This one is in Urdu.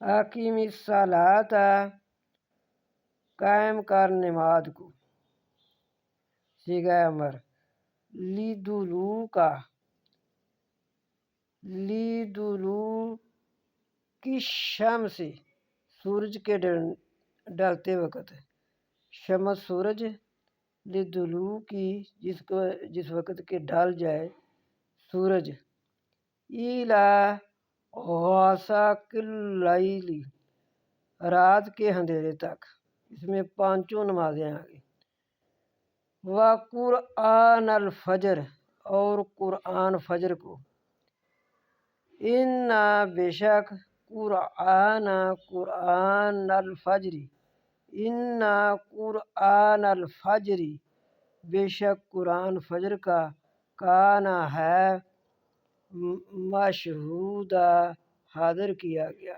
اقیم الصلاۃ، قائم کر نماز کو۔ صیغہ امر، لیدلوکا، لیدلوکی الشمس، سورج کے ڈھلتے وقت، شمس سورج، لیدلوکی جس وقت کے ڈھل جائے سورج، ایلا غسق اللیل، رات کے اندھیرے تک۔ اس میں پانچوں نمازیں آ گئی۔ وقرآن الفجر، اور قرآن فجر کو۔ انا، بے شک، قرآن الفجر، انا قرآن الفجر، بے شک قرآن فجر کا، کانا ہے، مشہودا، حاضر کیا گیا۔